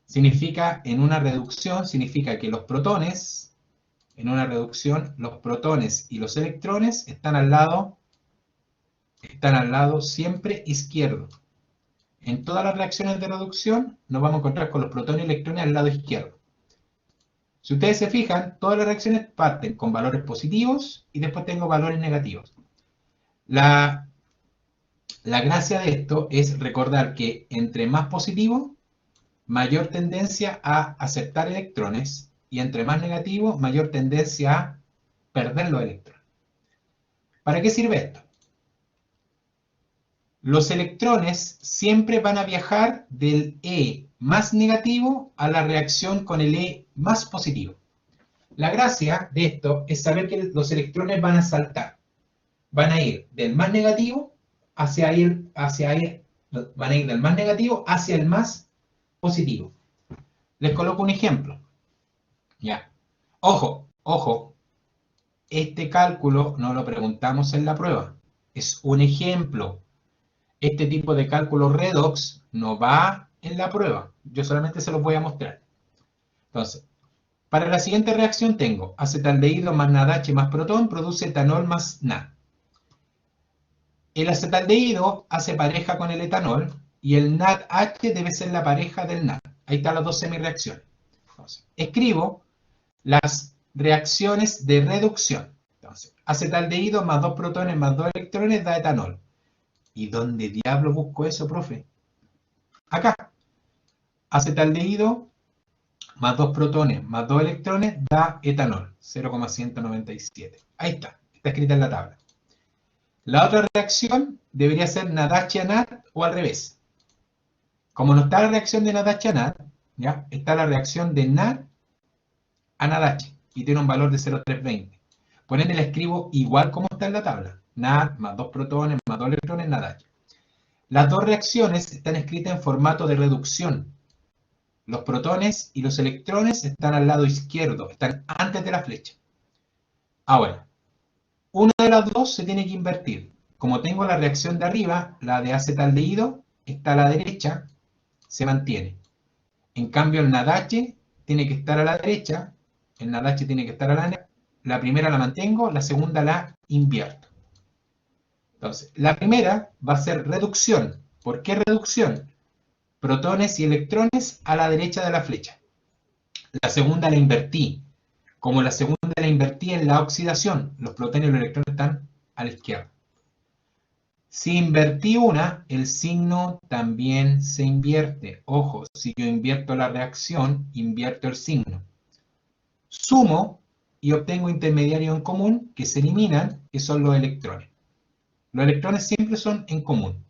Significa, en una reducción, significa que los protones, en una reducción, los protones y los electrones están al lado siempre izquierdo. En todas las reacciones de reducción nos vamos a encontrar con los protones y electrones al lado izquierdo. Si ustedes se fijan, todas las reacciones parten con valores positivos y después tengo valores negativos. La gracia de esto es recordar que entre más positivo, mayor tendencia a aceptar electrones, y entre más negativo, mayor tendencia a perder los electrones. ¿Para qué sirve esto? Los electrones siempre van a viajar del E más negativo a la reacción con el E más positivo. La gracia de esto es saber que los electrones van a saltar. Van a ir del más negativo van a ir del más negativo hacia el más positivo. Les coloco un ejemplo. Ya. Ojo, ojo. Este cálculo no lo preguntamos en la prueba. Es un ejemplo. Este tipo de cálculo redox no va en la prueba. Yo solamente se los voy a mostrar. Entonces, para la siguiente reacción tengo acetaldehído más NADH más protón produce etanol más NAD. El acetaldehído hace pareja con el etanol y el NADH debe ser la pareja del NAD. Ahí están las dos semireacciones. Entonces, escribo las reacciones de reducción. Entonces, acetaldehído más 2 protones más 2 electrones da etanol. ¿Y dónde diablo busco eso, profe? Acá. Acetaldehído más 2 protones más 2 electrones da etanol. 0,197. Ahí está. Está escrita en la tabla. La otra reacción debería ser NADH a NAD o al revés. Como no está la reacción de NADH a NAD, ¿ya? Está la reacción de NAD a NADH y tiene un valor de 0,320. Por ende la escribo igual como está en la tabla. NAD más 2 protones más 2 electrones, NADH. Las dos reacciones están escritas en formato de reducción. Los protones y los electrones están al lado izquierdo, están antes de la flecha. Ahora, una de las dos se tiene que invertir. Como tengo la reacción de arriba, la de acetaldehído está a la derecha, se mantiene. En cambio, el NADH tiene que estar a la derecha, el NADH tiene que estar a la derecha. La primera la mantengo, la segunda la invierto. Entonces, la primera va a ser reducción. ¿Por qué reducción? Protones y electrones a la derecha de la flecha. La segunda la invertí. Como la segunda la invertí en la oxidación, los protones y los electrones están a la izquierda. Si invertí una, el signo también se invierte. Ojo, si yo invierto la reacción, invierto el signo. Sumo y obtengo intermediarios en común que se eliminan, que son los electrones. Los electrones siempre son en común.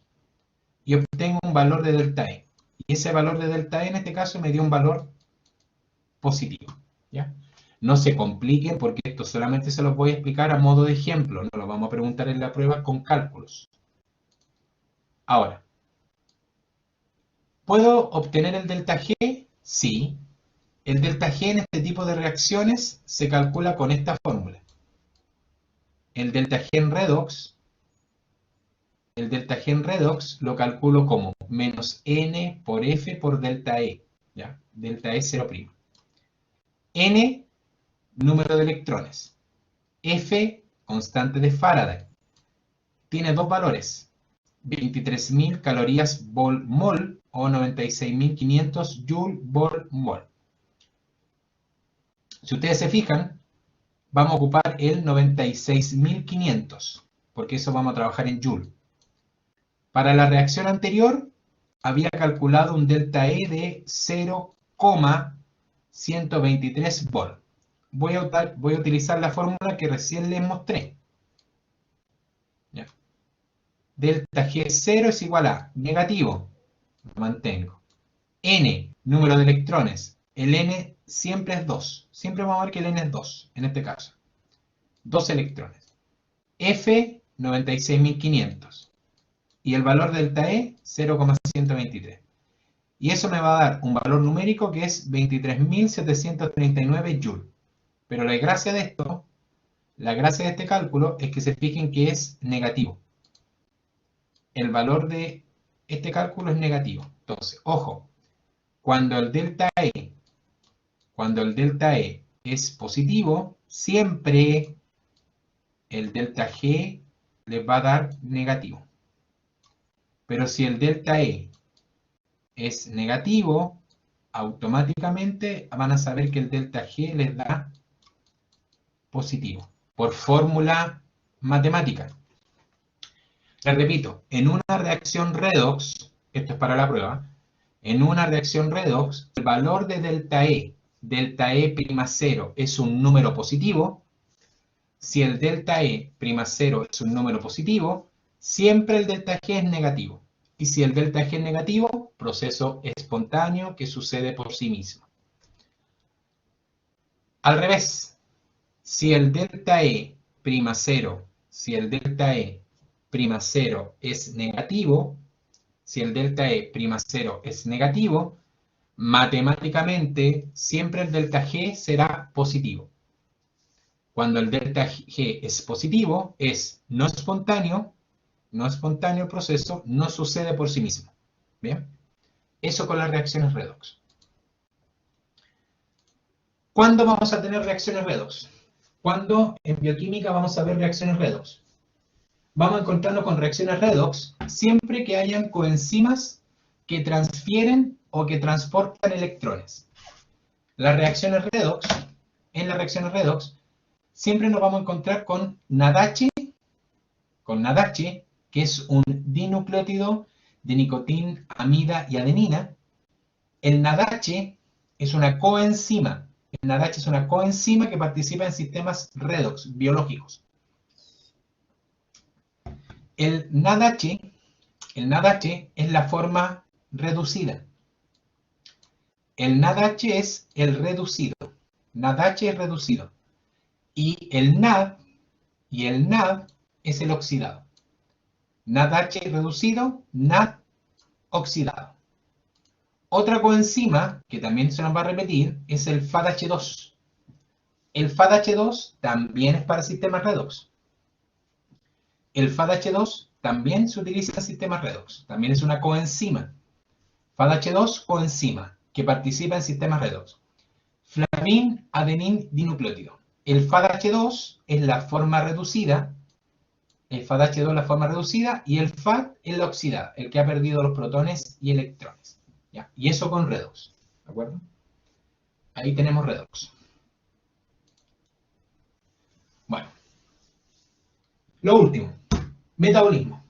Y obtengo un valor de delta E. Y ese valor de delta E en este caso me dio un valor positivo. ¿Ya? No se compliquen porque esto solamente se los voy a explicar a modo de ejemplo. No lo vamos a preguntar en la prueba con cálculos. Ahora, ¿puedo obtener el delta G? Sí. El delta G en este tipo de reacciones se calcula con esta fórmula. El delta G en redox lo calculo como menos N por F por delta E. ¿Ya? Delta E 0'. N, número de electrones. F, constante de Faraday. Tiene dos valores. 23.000 calorías mol o 96.500 joule/mol. Si ustedes se fijan, vamos a ocupar el 96.500, porque eso vamos a trabajar en joule. Para la reacción anterior, había calculado un delta E de 0,123 volt. Voy a utilizar la fórmula que recién les mostré. ¿Ya? Delta G0 es igual a negativo, lo mantengo. N, número de electrones. El N siempre es 2. Siempre vamos a ver que el N es 2, en este caso. 2 electrones. F, 96.500. Y el valor delta E, 0,123. Y eso me va a dar un valor numérico que es 23.739 joule. Pero la gracia de esto La gracia de este cálculo es que se fijen que es negativo. El valor de este cálculo es negativo. Entonces, ojo, cuando el delta E es positivo, siempre el delta G les va a dar negativo. Pero si el delta E es negativo, automáticamente van a saber que el delta G les da positivo, por fórmula matemática. Les repito, en una reacción redox, esto es para la prueba, en una reacción redox, el valor de delta E 0, es un número positivo. Si el delta E' 0 es un número positivo, siempre el delta G es negativo. Y si el delta G es negativo, proceso espontáneo que sucede por sí mismo. Al revés, si el delta E' 0, es negativo, si el delta E' 0 es negativo, matemáticamente siempre el delta G será positivo. Cuando el delta G es positivo, es no espontáneo el proceso, no sucede por sí mismo. ¿Bien? Eso con las reacciones redox. ¿Cuándo vamos a tener reacciones redox? ¿Cuándo en bioquímica vamos a ver reacciones redox? Vamos a encontrarnos con reacciones redox siempre que hayan coenzimas que transfieren o que transportan electrones. En las reacciones redox, siempre nos vamos a encontrar con NADH, que es un dinucleótido de nicotina, amida y adenina. El NADH es una coenzima. El NADH es una coenzima que participa en sistemas redox biológicos. El NADH es la forma reducida. El NADH es el reducido. NADH es reducido. Y el NAD es el oxidado. NADH reducido, NAD oxidado. Otra coenzima, que también se nos va a repetir, es el FADH2. El FADH2 también es para sistemas redox. El FADH2 también se utiliza en sistemas redox. También es una coenzima. FADH2 coenzima, que participa en sistemas redox. Flavin, adenin, dinucleótido. El FADH2 es la forma reducida. El FADH2 es la forma reducida y el FAD es la oxidada, el que ha perdido los protones y electrones. ¿Ya? Y eso con redox. ¿De acuerdo? Ahí tenemos redox. Bueno. Lo último. Metabolismo.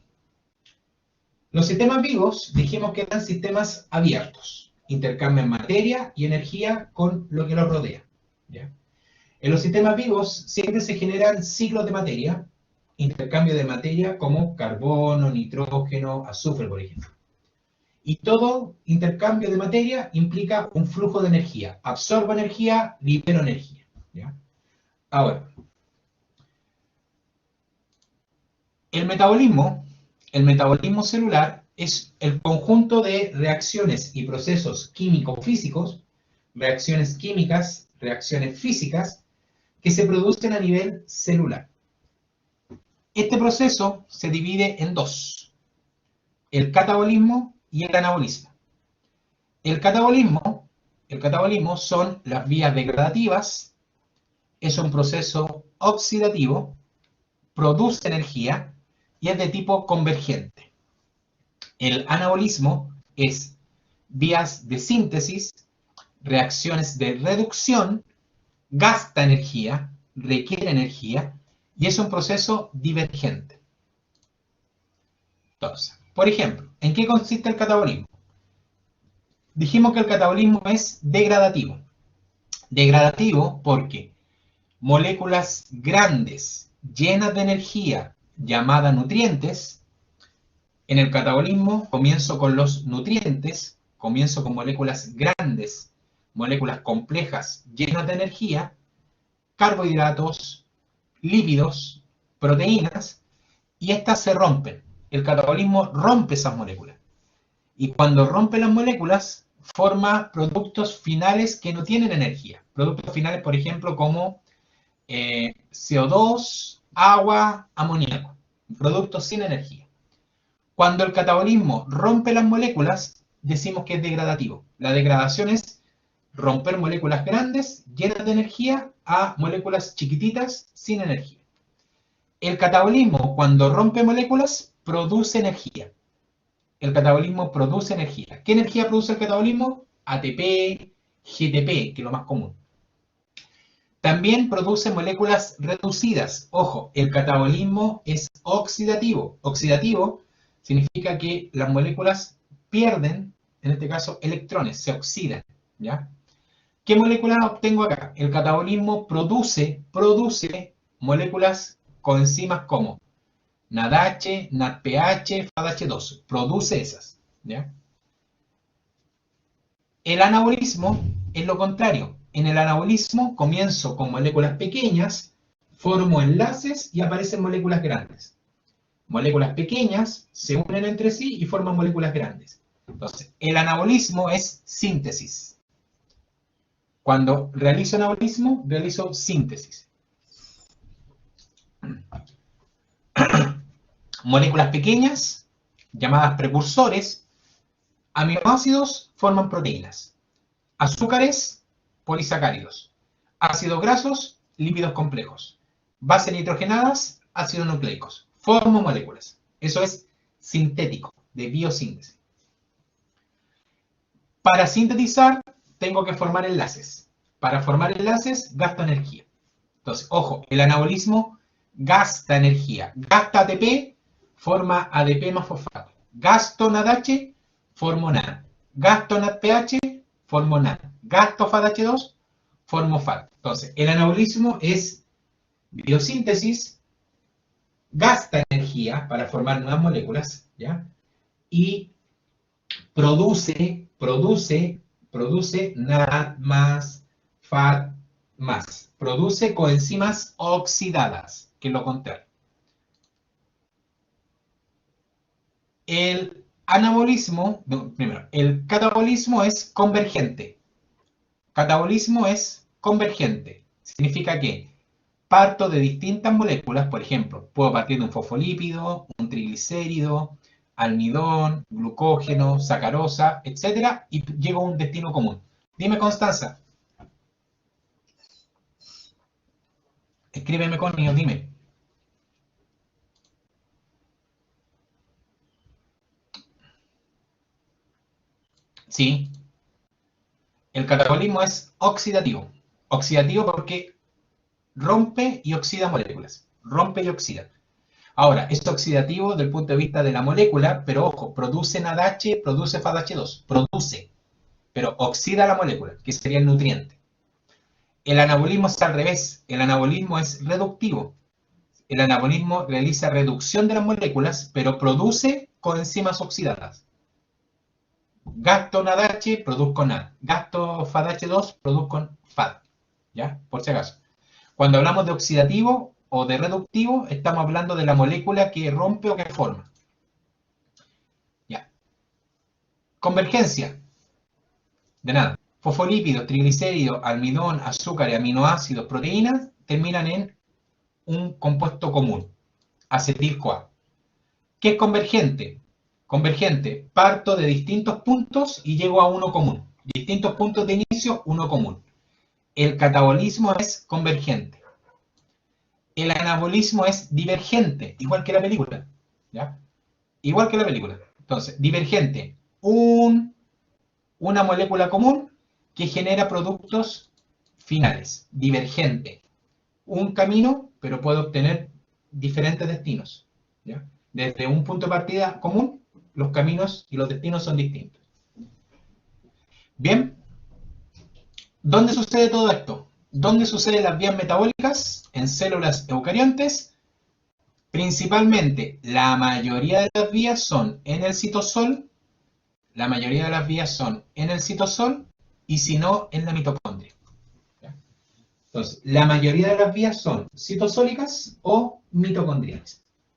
Los sistemas vivos dijimos que eran sistemas abiertos. Intercambian materia y energía con lo que los rodea. ¿Ya? En los sistemas vivos siempre se generan ciclos de materia, intercambio de materia como carbono, nitrógeno, azufre, por ejemplo. Y todo intercambio de materia implica un flujo de energía. Absorbo energía, libero energía. ¿Ya? Ahora, el metabolismo celular es el conjunto de reacciones y procesos químico-físicos, reacciones químicas, reacciones físicas, que se producen a nivel celular. Este proceso se divide en dos: el catabolismo y el anabolismo. El catabolismo son las vías degradativas, es un proceso oxidativo, produce energía y es de tipo convergente. El anabolismo es vías de síntesis, reacciones de reducción, gasta energía, requiere energía y es un proceso divergente. Entonces, por ejemplo, ¿en qué consiste el catabolismo? Dijimos que el catabolismo es degradativo. Degradativo porque moléculas grandes, llenas de energía, llamadas nutrientes. En el catabolismo comienzo con los nutrientes, comienzo con moléculas grandes, moléculas complejas, llenas de energía, carbohidratos, lípidos, proteínas, y estas se rompen. El catabolismo rompe esas moléculas. Y cuando rompe las moléculas, forma productos finales que no tienen energía. Productos finales, por ejemplo, como CO2, agua, amoníaco. Productos sin energía. Cuando el catabolismo rompe las moléculas, decimos que es degradativo. La degradación es romper moléculas grandes, llenas de energía, a moléculas chiquititas, sin energía. El catabolismo, cuando rompe moléculas, produce energía. El catabolismo produce energía. ¿Qué energía produce el catabolismo? ATP, GTP, que es lo más común. También produce moléculas reducidas. Ojo, el catabolismo es oxidativo. Oxidativo significa que las moléculas pierden, en este caso, electrones, se oxidan, ¿ya? ¿Qué moléculas obtengo acá? El catabolismo produce moléculas coenzimas como NADH, NADPH, FADH2. Produce esas, ¿ya? El anabolismo es lo contrario. En el anabolismo comienzo con moléculas pequeñas, formo enlaces y aparecen moléculas grandes. Moléculas pequeñas se unen entre sí y forman moléculas grandes. Entonces, el anabolismo es síntesis. Cuando realizo anabolismo, realizo síntesis. Moléculas pequeñas, llamadas precursores, aminoácidos forman proteínas. Azúcares, polisacáridos. Ácidos grasos, lípidos complejos. Bases nitrogenadas, ácidos nucleicos. Formo moléculas. Eso es sintético, de biosíntesis. Para sintetizar, tengo que formar enlaces. Para formar enlaces, gasto energía. Entonces, ojo, el anabolismo gasta energía. Gasta ATP, forma ADP más fosfato. Gasto NADH, formo NAD. Gasto NADPH, formo NAD. Gasto FADH2, formo FAD. Entonces, el anabolismo es biosíntesis, gasta energía para formar nuevas moléculas, ¿ya? Y produce NAD más, FAD más. Produce coenzimas oxidadas, que es lo contrario. El anabolismo, primero, el catabolismo es convergente. Catabolismo es convergente. Significa que parto de distintas moléculas, por ejemplo, puedo partir de un fosfolípido, un triglicérido, almidón, glucógeno, sacarosa, etc. y llego a un destino común. Dime, Constanza. Escríbeme conmigo, dime. Sí. El catabolismo es oxidativo. Oxidativo porque rompe y oxida moléculas. Rompe y oxida. Ahora, es oxidativo desde el punto de vista de la molécula, pero ojo, produce NADH, produce FADH2. Produce, pero oxida la molécula, que sería el nutriente. El anabolismo es al revés. El anabolismo es reductivo. El anabolismo realiza reducción de las moléculas, pero produce coenzimas oxidadas. Gasto NADH, produzco NAD. Gasto FADH2, produzco FAD. ¿Ya? Por si acaso. Cuando hablamos de oxidativo o de reductivo, estamos hablando de la molécula que rompe o que forma. ¿Ya? Convergencia. De nada. Fosfolípidos, triglicéridos, almidón, azúcar, aminoácidos, proteínas, terminan en un compuesto común, acetil-CoA. ¿Qué es convergente? Convergente, parto de distintos puntos y llego a uno común. Distintos puntos de inicio, uno común. El catabolismo es convergente. El anabolismo es divergente, igual que la película. ¿Ya? Igual que la película. Entonces, divergente, una molécula común que genera productos finales. Divergente, un camino, pero puede obtener diferentes destinos. ¿Ya? Desde un punto de partida común, los caminos y los destinos son distintos. Bien, ¿dónde sucede todo esto? ¿Dónde suceden las vías metabólicas? En células eucariontes. Principalmente, la mayoría de las vías son en el citosol. La mayoría de las vías son en el citosol y si no, en la mitocondria. ¿Ya? Entonces, la mayoría de las vías son citosólicas o mitocondriales.